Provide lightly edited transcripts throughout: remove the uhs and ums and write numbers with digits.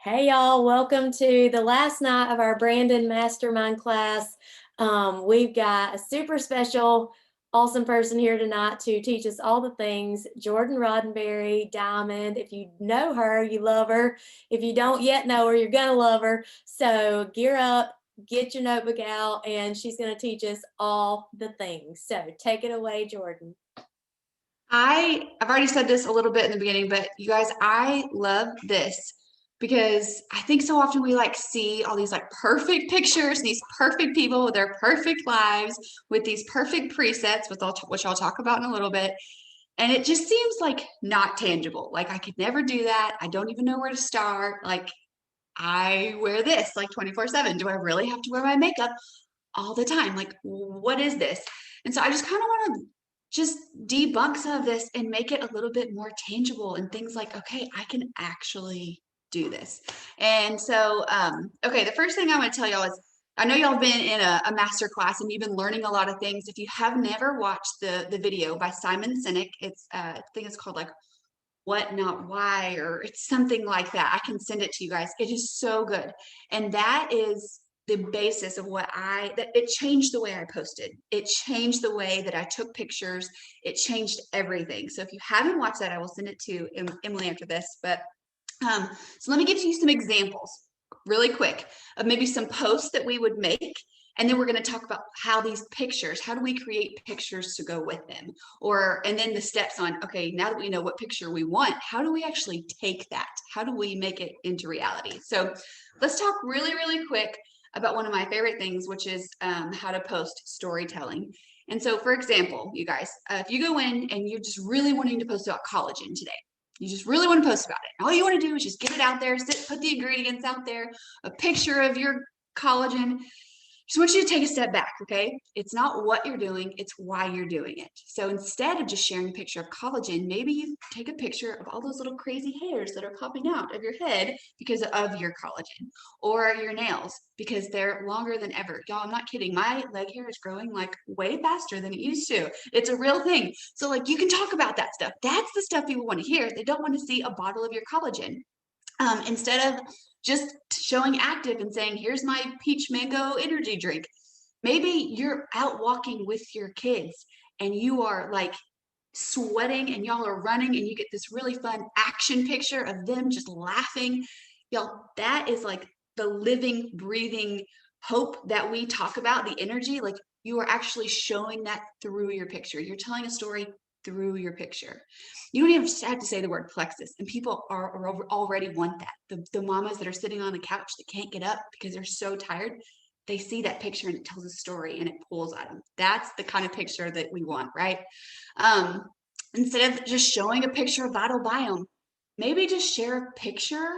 Hey y'all, welcome to the last night of our Brandon Mastermind class. We've got a super special, awesome person here tonight to teach us all the things. Jordan Roddenberry, Diamond. If you know her, you love her. If you don't yet know her, you're going to love her. So gear up, get your notebook out, and she's going to teach us all the things. So take it away, Jordan. I've already said this a little bit in the beginning, but you guys, I love this because I think so often we see all these perfect pictures, these perfect people with their perfect lives, with these perfect presets, which I'll talk about in a little bit. And it just seems like not tangible. Like I could never do that. I don't even know where to start. Like I wear this like 24/7. Do I really have to wear my makeup all the time? Like, what is this? And so I just kind of want to just debunk some of this and make it a little bit more tangible and things like, okay, I can actually do this. And so, okay, the first thing I want to tell y'all is I know y'all have been in a master class and you've been learning a lot of things. If you have never watched the video by Simon Sinek, it's I think it's called like What Not Why, or it's something like that. I can send it to you guys. It is so good. And that is the basis of that it changed the way I posted. It changed the way that I took pictures. It changed everything. So if you haven't watched that, I will send it to Emily after this. But so let me give you some examples really quick of maybe some posts that we would make. And then we're going to talk about how these pictures, how do we create pictures to go with them? And then the steps on, okay, now that we know what picture we want, how do we actually take that? How do we make it into reality? So let's talk really, really quick about one of my favorite things, which is how to post storytelling. And so, for example, you guys, if you go in and you're just really wanting to post about collagen today, you just really want to post about it. All you want to do is just get it out there, put the ingredients out there, a picture of your collagen. Just want you to take a step back, okay? It's not what you're doing, it's why you're doing it. So instead of just sharing a picture of collagen, maybe you take a picture of all those little crazy hairs that are popping out of your head because of your collagen, or your nails because they're longer than ever. Y'all, I'm not kidding. My leg hair is growing like way faster than it used to. It's a real thing. So like you can talk about that stuff. That's the stuff people want to hear. They don't want to see a bottle of your collagen. Instead of just showing active and saying, here's my peach mango energy drink. Maybe you're out walking with your kids and you are like sweating and y'all are running and you get this really fun action picture of them just laughing. Y'all, that is like the living, breathing hope that we talk about, the energy. Like you are actually showing that through your picture. You're telling a story through your picture. You don't even have to say the word plexus, and people are already want that. The mamas that are sitting on the couch that can't get up because they're so tired, they see that picture and it tells a story and it pulls at them. That's the kind of picture that we want, right? Instead of just showing a picture of vital biome, maybe just share a picture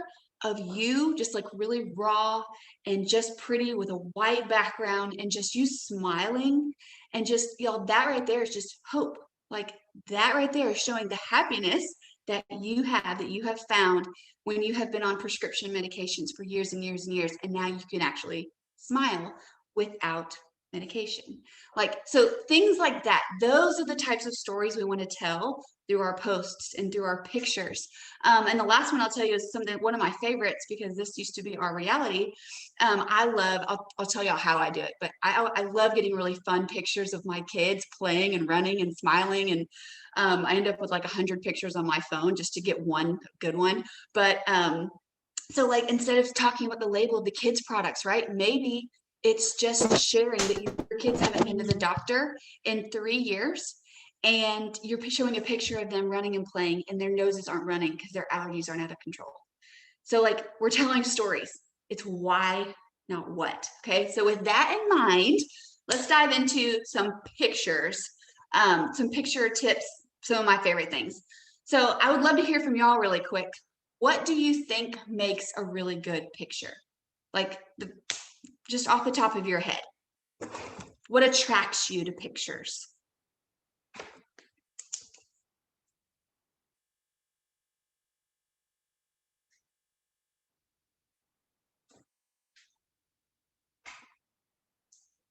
of you just like really raw and just pretty with a white background and just you smiling and just that right there is just hope. Like that right there is showing the happiness that you have found when you have been on prescription medications for years and years and years, and now you can actually smile without medication. Like, so things like that, those are the types of stories we want to tell through our posts and through our pictures. And the last one I'll tell you is one of my favorites, because this used to be our reality. I'll tell y'all how I do it, but I love getting really fun pictures of my kids playing and running and smiling. And I end up with like 100 pictures on my phone just to get one good one. But so like instead of talking about the label of the kids' products, right? Maybe it's just sharing that your kids haven't been to the doctor in 3 years and you're showing a picture of them running and playing and their noses aren't running because their allergies aren't out of control. So like we're telling stories. It's why, not what. Okay. So with that in mind, let's dive into some pictures, some picture tips, some of my favorite things. So I would love to hear from y'all really quick. What do you think makes a really good picture? Like just off the top of your head, what attracts you to pictures?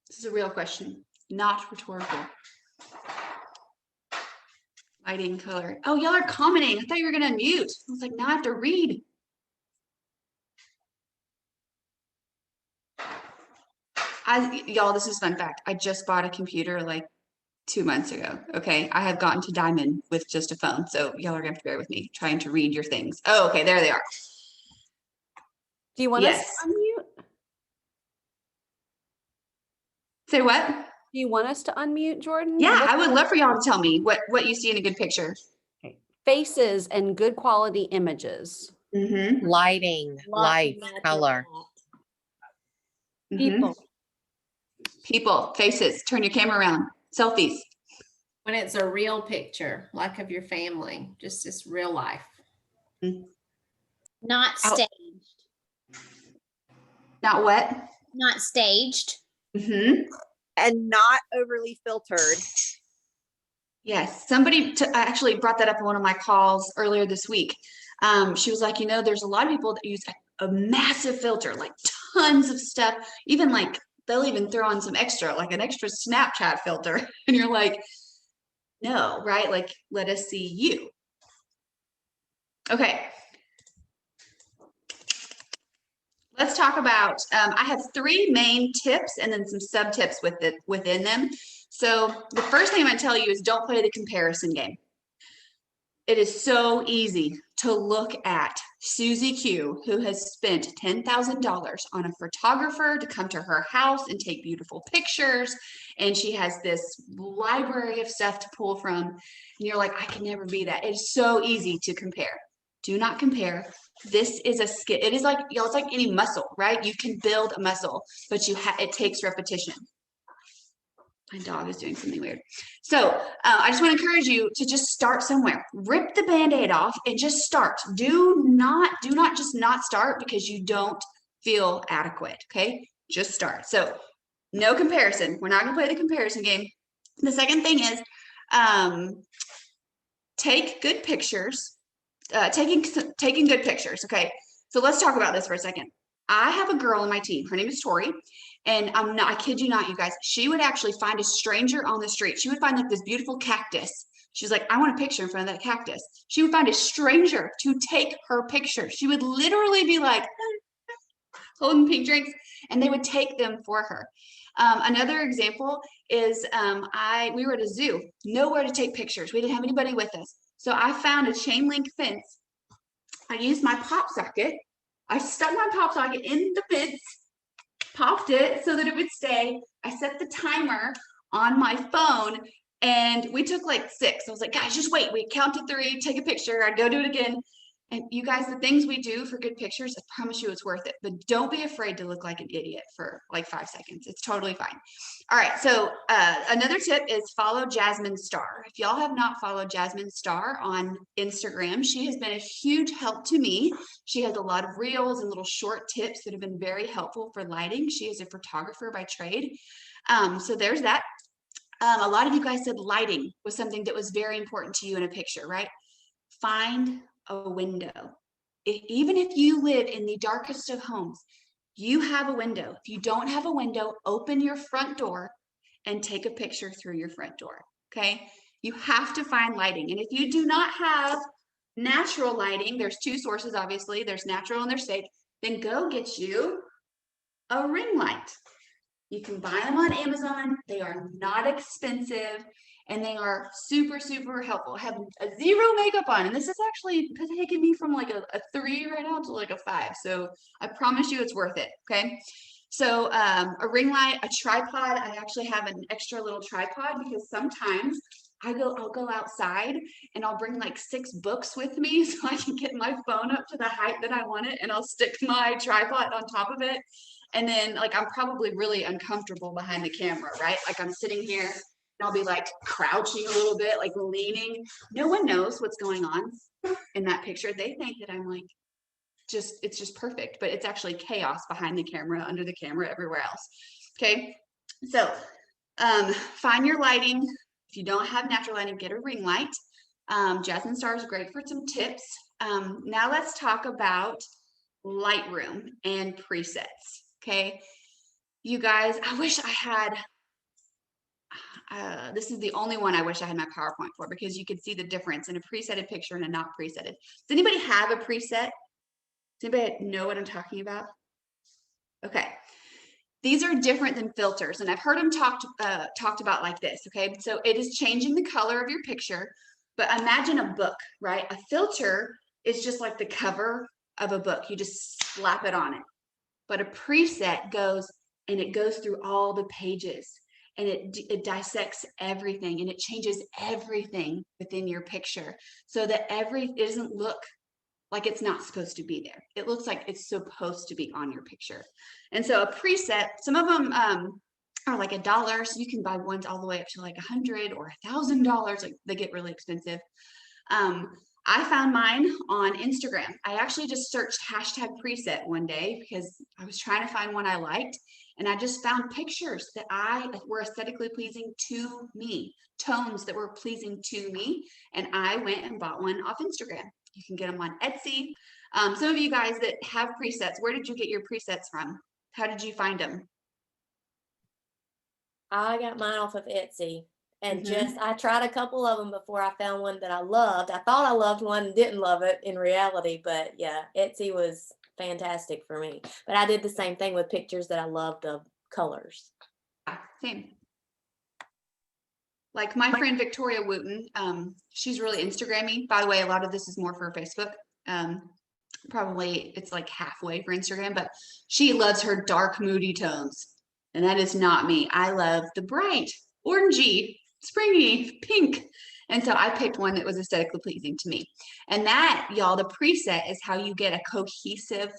This is a real question, not rhetorical. Lighting, color. Oh, y'all are commenting. I thought you were going to mute. I was like, now I have to read. Y'all, this is a fun fact. I just bought a computer like 2 months ago. Okay. I have gotten to Diamond with just a phone. So y'all are gonna have to bear with me trying to read your things. Oh, okay, there they are. Do you want us Yes. to unmute? Say what? Do you want us to unmute, Jordan? Yeah, I would love for y'all to tell me what you see in a good picture. Faces and good quality images. Mm-hmm. Lighting, Lots of light, natural color. light. People. People, faces, turn your camera around. Selfies. When it's a real picture, like of your family, just this real life. Not Out. staged. Not what? Not staged. Mm-hmm. And not overly filtered. Yes, somebody actually brought that up in one of my calls earlier this week. She was like, there's a lot of people that use a massive filter, like tons of stuff, even like they'll even throw on some extra, like an extra Snapchat filter. And you're like, no, right? Like, let us see you. Okay. Let's talk about, I have 3 main tips and then some sub tips within them. So the first thing I'm going to tell you is don't play the comparison game. It is so easy to look at Susie Q, who has spent $10,000 on a photographer to come to her house and take beautiful pictures. And she has this library of stuff to pull from. And you're like, I can never be that. It's so easy to compare. Do not compare. This is a skill. It is like, it's like any muscle, right? You can build a muscle, but it takes repetition. My dog is doing something weird. So I just want to encourage you to just start somewhere. Rip the Band-Aid off and just start. Do not just not start because you don't feel adequate. Okay, just start. So no comparison. We're not going to play the comparison game. The second thing is take good pictures. Taking good pictures. Okay, so let's talk about this for a second. I have a girl on my team. Her name is Tori. And I kid you not, you guys, she would actually find a stranger on the street. She would find like this beautiful cactus. She's like, I want a picture in front of that cactus. She would find a stranger to take her picture. She would literally be like holding pink drinks and they would take them for her. Another example is we were at a zoo, nowhere to take pictures. We didn't have anybody with us. So I found a chain link fence. I used my pop socket. I stuck my pop socket in the fence, popped it so that it would stay. I set the timer on my phone and we took like 6. I was like, guys, just wait. We counted 3, take a picture. I'd go do it again. And you guys, the things we do for good pictures, I promise you it's worth it. But don't be afraid to look like an idiot for like 5 seconds. It's totally fine. All right. So another tip is follow Jasmine Star. If y'all have not followed Jasmine Star on Instagram, she has been a huge help to me. She has a lot of reels and little short tips that have been very helpful for lighting. She is a photographer by trade. So there's that. A lot of you guys said lighting was something that was very important to you in a picture, right? Find a window. Even if you live in the darkest of homes, you have a window. If you don't have a window, open your front door and take a picture through your front door. Okay. You have to find lighting. And if you do not have natural lighting, there's 2 sources, obviously. There's natural and there's fake. Then go get you a ring light. You can buy them on Amazon. They are not expensive and they are super, super helpful. I have a 0 makeup on, and this is actually taking me from like a 3 right now to like a 5. So I promise you it's worth it. Okay. So a ring light, a tripod. I actually have an extra little tripod because sometimes I'll go outside and I'll bring like 6 books with me so I can get my phone up to the height that I want it, and I'll stick my tripod on top of it. And then like I'm probably really uncomfortable behind the camera, right? Like I'm sitting here and I'll be like crouching a little bit, like leaning. No one knows what's going on in that picture. They think that I'm like it's just perfect, but it's actually chaos behind the camera, under the camera, everywhere else. Okay. So find your lighting. If you don't have natural lighting, get a ring light. Jasmine Star is great for some tips. Now let's talk about Lightroom and presets. Okay, you guys, I wish I had, this is the only one I wish I had my PowerPoint for, because you could see the difference in a presetted picture and a not presetted. Does anybody have a preset? Does anybody know what I'm talking about? Okay. these are different than filters, and I've heard them talked about like this. Okay, so it is changing the color of your picture, but imagine a book, right? A filter is just like the cover of a book. You just slap it on it. But a preset goes through all the pages, and it dissects everything, and it changes everything within your picture so that it doesn't look like it's not supposed to be there. It looks like it's supposed to be on your picture. And so a preset, some of them are like $1, so you can buy ones all the way up to like $100 or $1,000. Like they get really expensive. I found mine on Instagram. I actually just searched hashtag preset one day because I was trying to find one I liked, and I just found pictures that were aesthetically pleasing to me, tones that were pleasing to me, and I went and bought one off Instagram. You can get them on Etsy. Some of you guys that have presets, where did you get your presets from? How did you find them? I got mine off of Etsy. And Mhm. I tried a couple of them before I found one that I loved. I thought I loved one and didn't love it in reality, but yeah, Etsy was fantastic for me. But I did the same thing with pictures that I loved of colors. Same. Like my friend Victoria Wooten, she's really Instagrammy. By the way, a lot of this is more for Facebook. Probably it's like halfway for Instagram, but she loves her dark, moody tones. And that is not me. I love the bright, orangey, springy, pink. And so I picked one that was aesthetically pleasing to me. And that, y'all, the preset is how you get a cohesive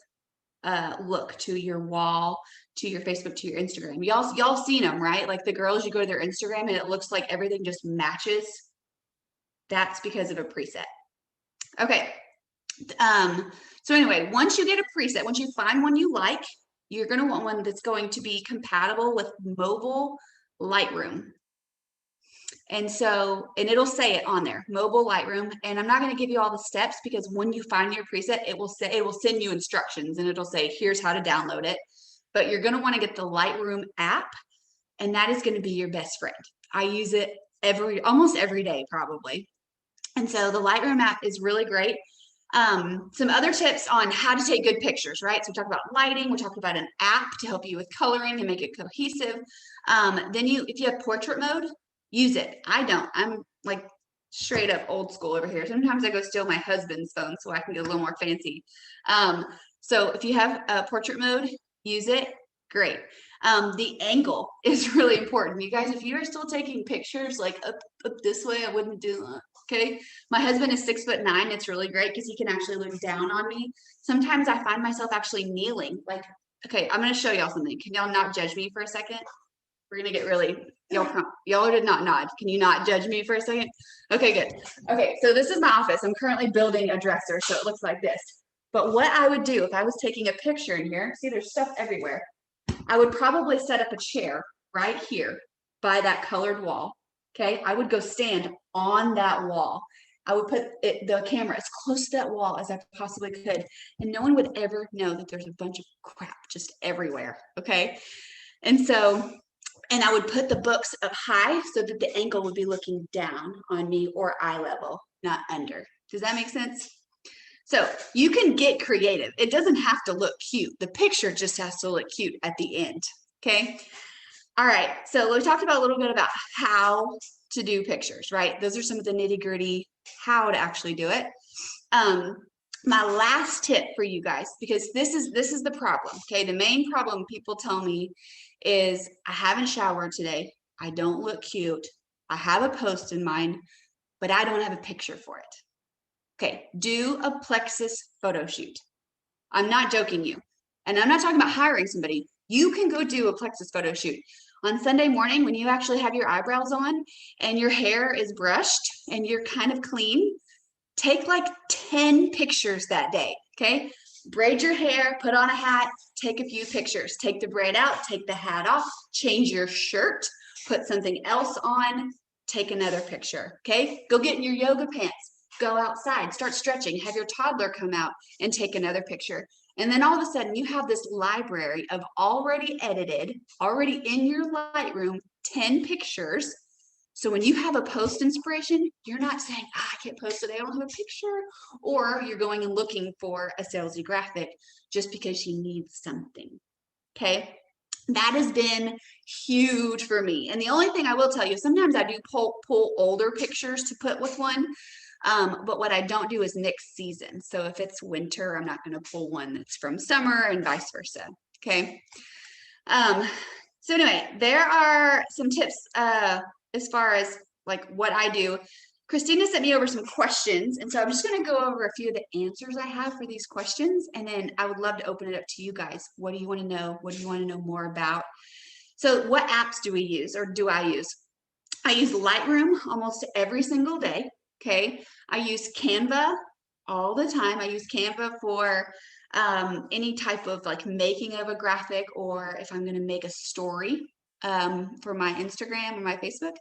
look to your wall, to your Facebook, to your Instagram. Y'all seen them, right? Like the girls, you go to their Instagram and it looks like everything just matches. That's because of a preset. Okay. So anyway, once you get a preset, once you find one you like, you're going to want one that's going to be compatible with mobile Lightroom. And it'll say it on there, mobile Lightroom. And I'm not going to give you all the steps because when you find your preset, it will send you instructions and it'll say, here's how to download it. But you're going to want to get the Lightroom app, and that is going to be your best friend. I use it almost every day, probably. And so the Lightroom app is really great. Some other tips on how to take good pictures, right? So we talked about lighting, we talked about an app to help you with coloring and make it cohesive. Then if you have portrait mode, use it. I don't. I'm like straight up old school over here. Sometimes I go steal my husband's phone so I can get a little more fancy. So if you have portrait mode, use it. Great. The angle is really important. You guys, if you are still taking pictures like up this way, I wouldn't do that. Okay. My husband is 6'9". It's really great because he can actually look down on me. Sometimes I find myself actually kneeling. Like, okay, I'm going to show y'all something. Can y'all not judge me for a second? We're going to get really, y'all did not nod. Can you not judge me for a second? Okay, good. Okay. So this is my office. I'm currently building a dresser. So it looks like this. But what I would do if I was taking a picture in here, see there's stuff everywhere. I would probably set up a chair right here by that colored wall. Okay. I would go stand on that wall. I would put the camera as close to that wall as I possibly could. And no one would ever know that there's a bunch of crap just everywhere. Okay. And I would put the books up high so that the angle would be looking down on me or eye level, not under. Does that make sense? So you can get creative. It doesn't have to look cute. The picture just has to look cute at the end. Okay. All right. So we talked about a little bit about how to do pictures, right? Those are some of the nitty gritty, how to actually do it. My last tip for you guys, because this is the problem. Okay. The main problem people tell me is I haven't showered today. I don't look cute. I have a post in mind, but I don't have a picture for it. Okay, do a Plexus photo shoot. I'm not joking you. And I'm not talking about hiring somebody. You can go do a Plexus photo shoot. On Sunday morning, when you actually have your eyebrows on and your hair is brushed and you're kind of clean, take like 10 pictures that day, okay? Braid your hair, put on a hat, take a few pictures. Take the braid out, take the hat off, change your shirt, put something else on, take another picture, okay? Go get in your yoga pants. Go outside, start stretching, have your toddler come out and take another picture. And then all of a sudden you have this library of already edited, already in your Lightroom, 10 pictures. So when you have a post inspiration, you're not saying, I can't post today, I don't have a picture. Or you're going and looking for a salesy graphic just because you need something. Okay. That has been huge for me. And the only thing I will tell you, sometimes I do pull older pictures to put with one. But what I don't do is mix season. So if it's winter, I'm not going to pull one that's from summer and vice versa. Okay. So anyway, there are some tips as far as like what I do. Christina sent me over some questions, and so I'm just going to go over a few of the answers I have for these questions, and then I would love to open it up to you guys. What do you want to know? What do you want to know more about? So what apps do we use, or do I use? I use Lightroom almost every single day. Okay. I use Canva all the time. I use Canva for any type of like making of a graphic, or if I'm going to make a story for my Instagram or my Facebook.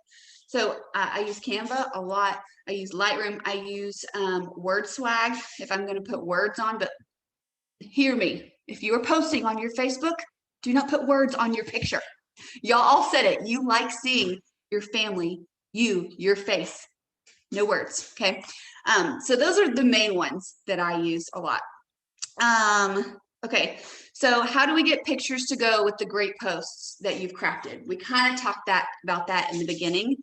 So I use Canva a lot. I use Lightroom. I use WordSwag if I'm going to put words on, but hear me. If you are posting on your Facebook, do not put words on your picture. Y'all all said it. You like seeing your family, your face, no words. Okay. So those are the main ones that I use a lot. Okay. So how do we get pictures to go with the great posts that you've crafted? We kind of talked about that in the beginning.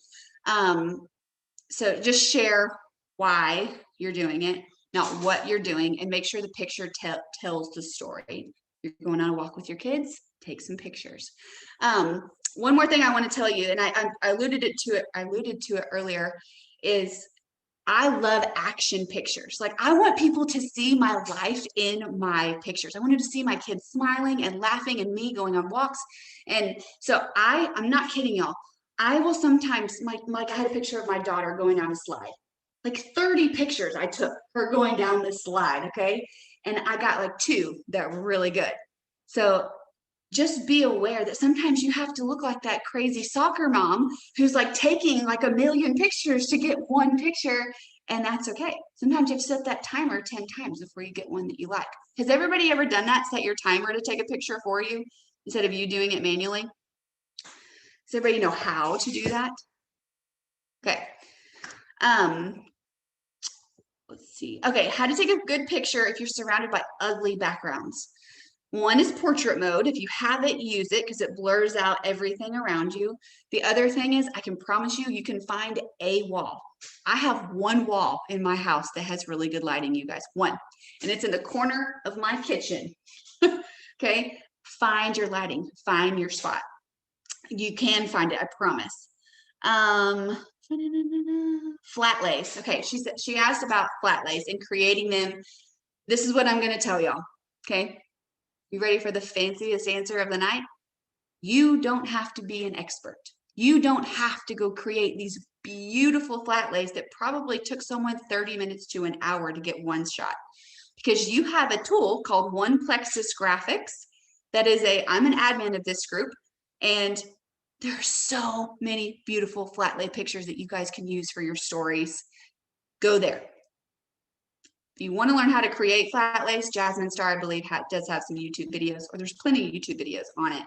So just share why you're doing it, not what you're doing, and make sure the picture tells the story. You're going on a walk with your kids, take some pictures. One more thing I want to tell you, and I alluded to it earlier, is I love action pictures. Like I want people to see my life in my pictures. I wanted to see my kids smiling and laughing and me going on walks. And so I'm not kidding y'all. I will sometimes, like I had a picture of my daughter going down a slide, like 30 pictures I took her going down this slide. Okay. And I got like 2 that were really good. So just be aware that sometimes you have to look like that crazy soccer mom who's like taking like a million pictures to get one picture, and that's okay. Sometimes you have to set that timer 10 times before you get one that you like. Has everybody ever done that? Set your timer to take a picture for you instead of you doing it manually? Does everybody know how to do that? Okay. Let's see. Okay, how to take a good picture if you're surrounded by ugly backgrounds. One is portrait mode. If you have it, use it because it blurs out everything around you. The other thing is, I can promise you, you can find a wall. I have one wall in my house that has really good lighting, you guys. One. And it's in the corner of my kitchen. Okay. Find your lighting. Find your spot. You can find it, I promise. Flat lays. Okay. She asked about flat lays and creating them. This is what I'm going to tell y'all. Okay. You ready for the fanciest answer of the night? You don't have to be an expert. You don't have to go create these beautiful flat lays that probably took someone 30 minutes to an hour to get one shot, because you have a tool called One Plexus Graphics. That is I'm an admin of this group, and there are so many beautiful flat lay pictures that you guys can use for your stories. Go there. If you want to learn how to create flat lays, Jasmine Star, I believe, does have some YouTube videos, or there's plenty of YouTube videos on it.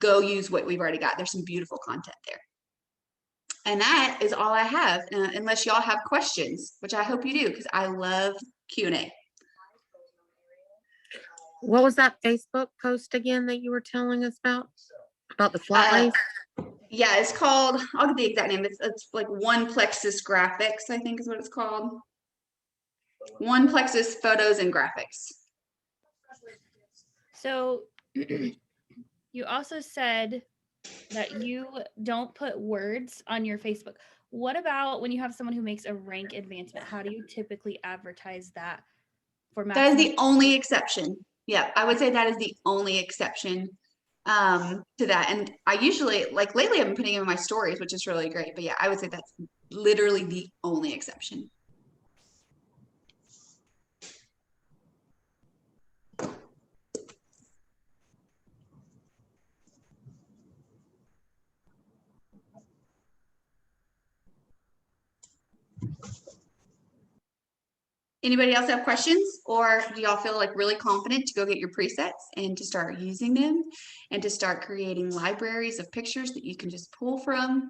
Go use what we've already got. There's some beautiful content there. And that is all I have, unless y'all have questions, which I hope you do, because I love Q&A. What was that Facebook post again that you were telling us about? About the flat lays? Yeah, it's called, I'll get the exact name. It's like One Plexus Graphics, I think is what it's called. One Plexus Photos and Graphics. So you also said that you don't put words on your Facebook. What about when you have someone who makes a rank advancement? How do you typically advertise that for That is the only exception. Yeah, I would say that is the only exception to that. And I usually, like lately, I've been putting it in my stories, which is really great. But yeah, I would say that's literally the only exception. Anybody else have questions, or do y'all feel like really confident to go get your presets and to start using them and to start creating libraries of pictures that you can just pull from?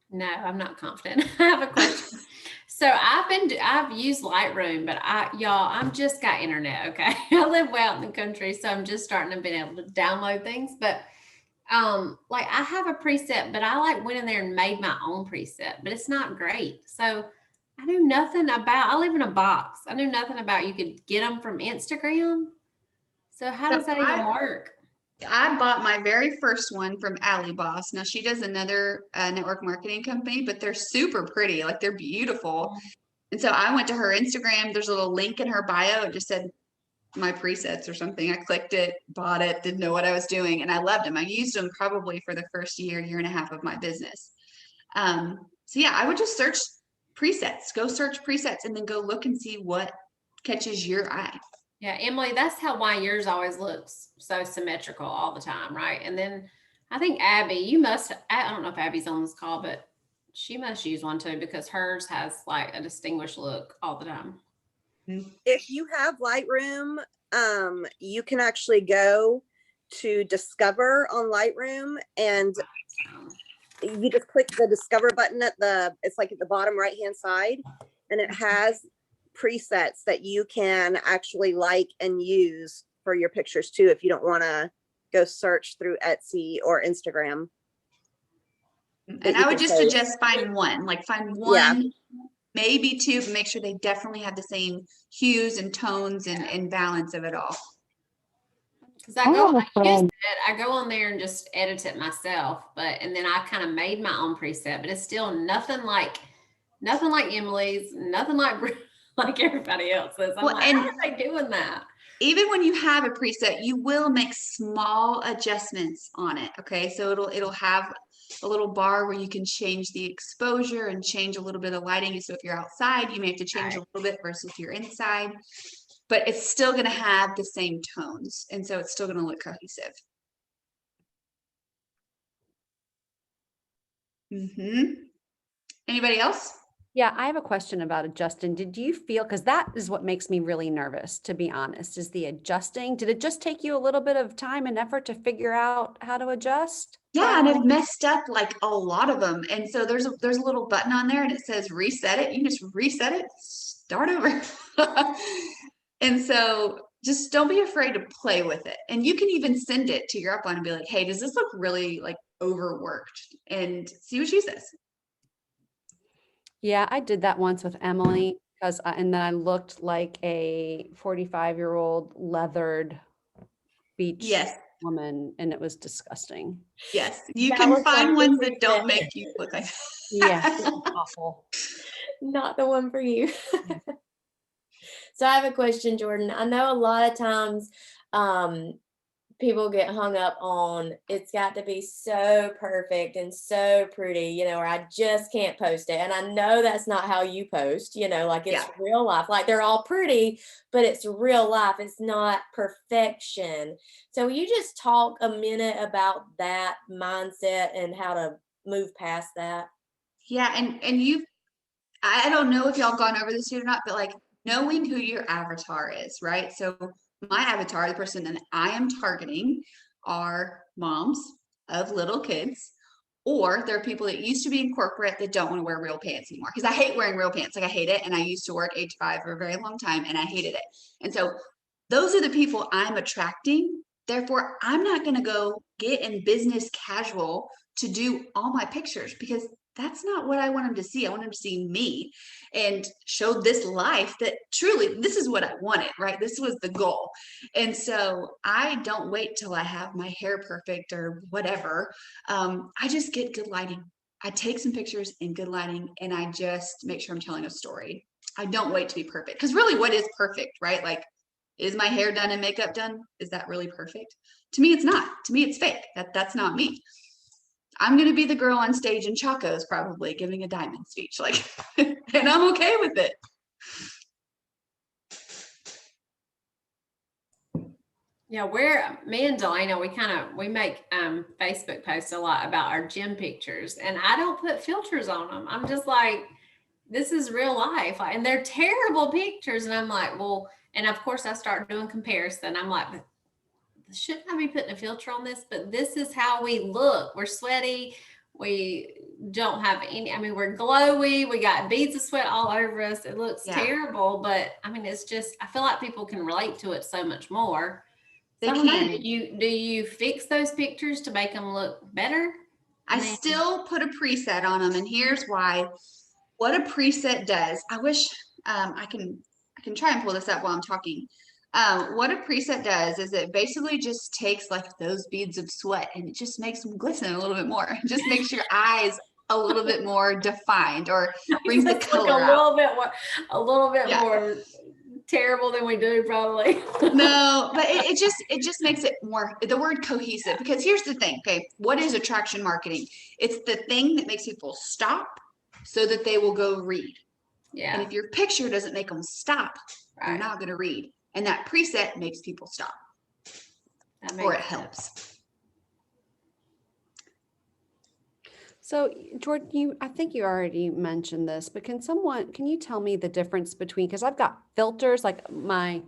No, I'm not confident. I have a question. So I've used Lightroom, but I'm just got internet. Okay. I live way out in the country, so I'm just starting to be able to download things, but like I have a preset, but I like went in there and made my own preset, but it's not great. So I knew nothing about, I live in a box. I knew nothing about you could get them from Instagram. So how does that even work? I bought my very first one from Allie Boss. Now she does another network marketing company, but they're super pretty. Like they're beautiful. And so I went to her Instagram. There's a little link in her bio. It just said my presets or something. I clicked it, bought it, didn't know what I was doing. And I loved them. I used them probably for the first year and a half of my business. So yeah, I would just search presets, go search presets and then go look and see what catches your eye. Yeah, Emily, that's why yours always looks so symmetrical all the time, right? And then I think Abby, I don't know if Abby's on this call, but she must use one too because hers has like a distinguished look all the time. If you have Lightroom, you can actually go to Discover on Lightroom, and you just click the Discover button it's like at the bottom right hand side, and it has presets that you can actually like and use for your pictures too, if you don't want to go search through Etsy or Instagram. And I would just suggest find one, Yeah. maybe two, but make sure they definitely have the same hues and tones and balance of it all. Because I go on there and just edit it myself, and then I kind of made my own preset, but it's still nothing like Emily's, nothing like everybody else's. I'm like, how are they doing that? Even when you have a preset, you will make small adjustments on it. Okay, so it'll have a little bar where you can change the exposure and change a little bit of lighting. So if you're outside, you may have to change a little bit versus if you're inside, but it's still going to have the same tones, and so it's still going to look cohesive. Anybody else? Yeah, I have a question about adjusting. Did you feel, because that is what makes me really nervous, to be honest, is the adjusting. Did it just take you a little bit of time and effort to figure out how to adjust? Yeah, and I've messed up like a lot of them. And so there's a little button on there and it says reset it. You can just reset it, start over. And so just don't be afraid to play with it. And you can even send it to your upline and be like, hey, does this look really like overworked? And see what she says. Yeah, I did that once with Emily and then I looked like a 45-year-old leathered beach woman, and it was disgusting. Yes, you can find ones that don't make you look like yeah, awful. Not the one for you. So I have a question, Jordan. I know a lot of times people get hung up on it's got to be so perfect and so pretty, or I just can't post it. And I know that's not how you post, like it's real life. Like they're all pretty, but it's real life. It's not perfection. So will you just talk a minute about that mindset and how to move past that? Yeah, and I don't know if y'all gone over this yet or not, but like knowing who your avatar is, right? So my avatar, the person that I am targeting, are moms of little kids, or there are people that used to be in corporate that don't want to wear real pants anymore. Because I hate wearing real pants. Like I hate it. And I used to work 8 to 5 for a very long time and I hated it. And so those are the people I'm attracting. Therefore, I'm not going to go get in business casual to do all my pictures because that's not what I want them to see. I want them to see me and show this life that truly this is what I wanted, right? This was the goal. And so I don't wait till I have my hair perfect or whatever. I just get good lighting. I take some pictures in good lighting and I just make sure I'm telling a story. I don't wait to be perfect because really what is perfect, right? Like, is my hair done and makeup done? Is that really perfect? To me, it's not. To me, it's fake. That's not me. I'm going to be the girl on stage in Chacos probably giving a diamond speech, like, and I'm okay with it. Yeah, me and Delana, we make Facebook posts a lot about our gym pictures, and I don't put filters on them. I'm just like, this is real life, and they're terrible pictures. And I'm like, well, and of course I start doing comparison. I'm like, shouldn't I be putting a filter on this? But this is how we look. We're sweaty. We don't have we're glowy. We got beads of sweat all over us. It looks terrible, but it's just, I feel like people can relate to it so much more. They So how can. do you fix those pictures to make them look better? I then- still put a preset on them, and here's why. What a preset does, I wish I can try and pull this up while I'm talking. What a preset does is it basically just takes like those beads of sweat and it just makes them glisten a little bit more. It just makes your eyes a little bit more defined, or brings the Just look color out. a little bit Yeah. more terrible than we do probably. No, but it just makes it more, the word cohesive, because here's the thing. Okay, what is attraction marketing? It's the thing that makes people stop so that they will go read. And Yeah, if your picture doesn't make them stop, they're right. not going to read. And that preset makes people stop, That or makes it sense. helps. So Jordan, I think you already mentioned this, but can you tell me the difference between, because I've got filters, like my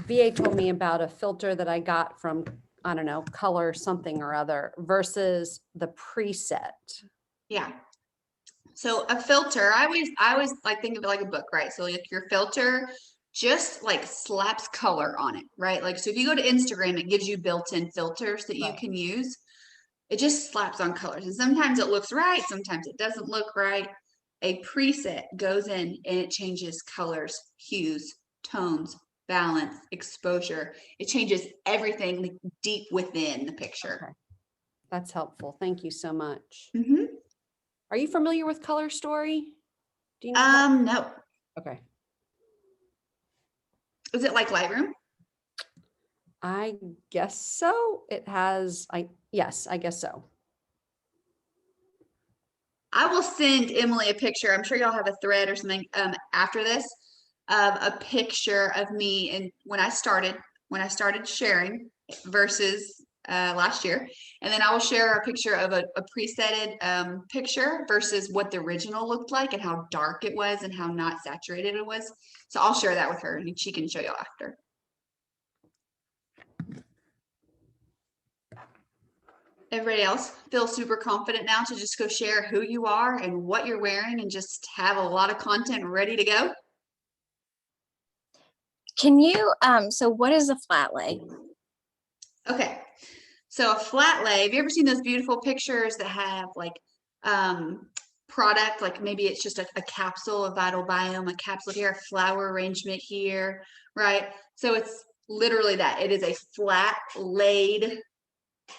VA told me about a filter that I got from, I don't know, color something or other versus the preset. Yeah. So a filter, I always like think of it like a book, right? So like your filter just like slaps color on it, right? Like, so if you go to Instagram, it gives you built-in filters that you can use. It just slaps on colors. And sometimes it looks right, sometimes it doesn't look right. A preset goes in and it changes colors, hues, tones, balance, exposure. It changes everything like deep within the picture. Okay. That's helpful. Thank you so much. Mm-hmm. Are you familiar with Color Story? Do you know? No. Okay. Is it like Lightroom? I guess so. Yes, I guess so. I will send Emily a picture. I'm sure y'all have a thread or something after this of a picture of me and when I started sharing versus last year. And then I will share a picture of a presetted picture versus what the original looked like and how dark it was and how not saturated it was. So I'll share that with her and she can show y'all after. Everybody else feel super confident now to just go share who you are and what you're wearing and just have a lot of content ready to go? Can you, so what is a flat lay? Okay. So a flat lay, have you ever seen those beautiful pictures that have like product, like maybe it's just a capsule, a vital biome, a capsule here, a flower arrangement here, right? So it's literally that. It is a flat laid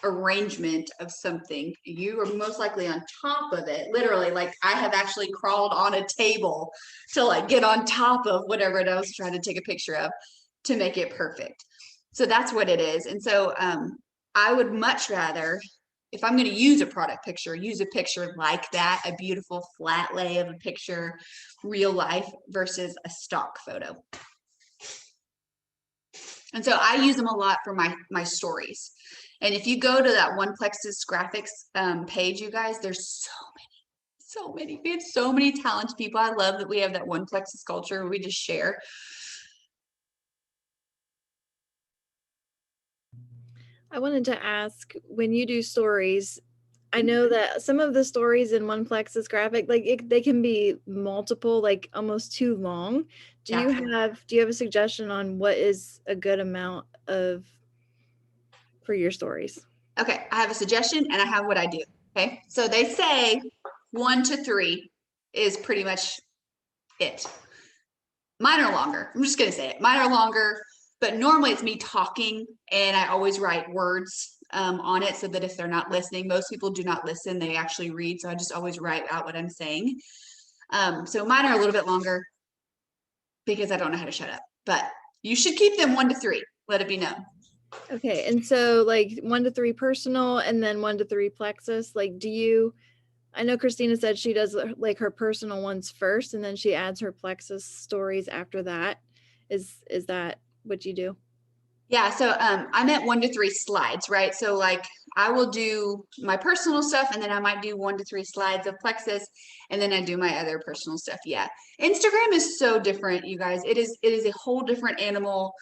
arrangement of something. You are most likely on top of it, literally. Like I have actually crawled on a table to like get on top of whatever it I was trying to take a picture of to make it perfect. So that's what it is. And so I would much rather, if I'm going to use a product picture, use a picture like that, a beautiful flat lay of a picture, real life versus a stock photo. And so I use them a lot for my stories. And if you go to that One Plexus graphics page, you guys, there's so many. We have so many talented people. I love that we have that One Plexus culture where we just share. I wanted to ask, when you do stories, I know that some of the stories in One Plexus graphic, like they can be multiple, like almost too long. Do you have a suggestion on what is a good amount for your stories? Okay, I have a suggestion and I have what I do. Okay, so they say 1 to 3 is pretty much it. Mine are longer. I'm just gonna say it. Mine are longer, but normally it's me talking and I always write words on it so that if they're not listening, most people do not listen, they actually read. So I just always write out what I'm saying. So mine are a little bit longer because I don't know how to shut up, but you should keep them 1 to 3. Let it be known. Okay, and so like 1 to 3 personal and then 1 to 3 Plexus, like I know Christina said she does like her personal ones first and then she adds her Plexus stories after that. Is that what you do? Yeah, so I'm at 1 to 3 slides, right? So like I will do my personal stuff and then I might do 1 to 3 slides of Plexus and then I do my other personal stuff. Yeah. Instagram is so different, you guys. It is a whole different animal.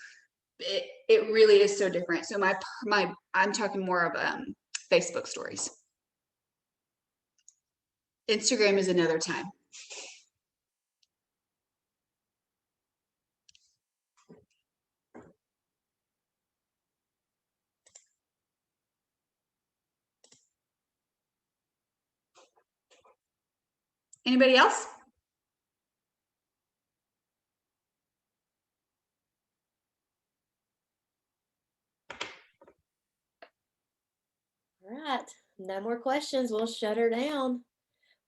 It really is so different. So I'm talking more of Facebook stories. Instagram is another time. Anybody else? All right, no more questions. We'll shut her down.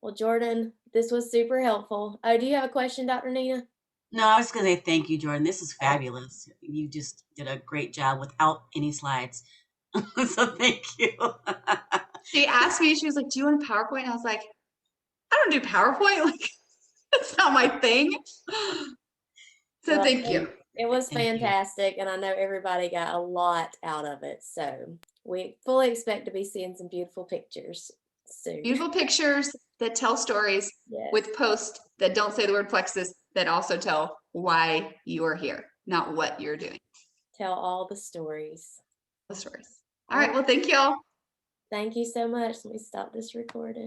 Well, Jordan, this was super helpful. Oh, do you have a question, Dr. Nina? No, I was going to say thank you, Jordan. This is fabulous. You just did a great job without any slides. So thank you. She asked me, she was like, do you want a PowerPoint? And I was like, I don't do PowerPoint. Like, that's not my thing. So Well, thank you. It was Thank you. fantastic, and I know everybody got a lot out of it. So we fully expect to be seeing some beautiful pictures soon. Beautiful pictures that tell stories Yes. with posts that don't say the word plexus, that also tell why you are here, not what you're doing. Tell all the stories. The stories. All right. Well, thank you all. Thank you so much. Let me stop this recording.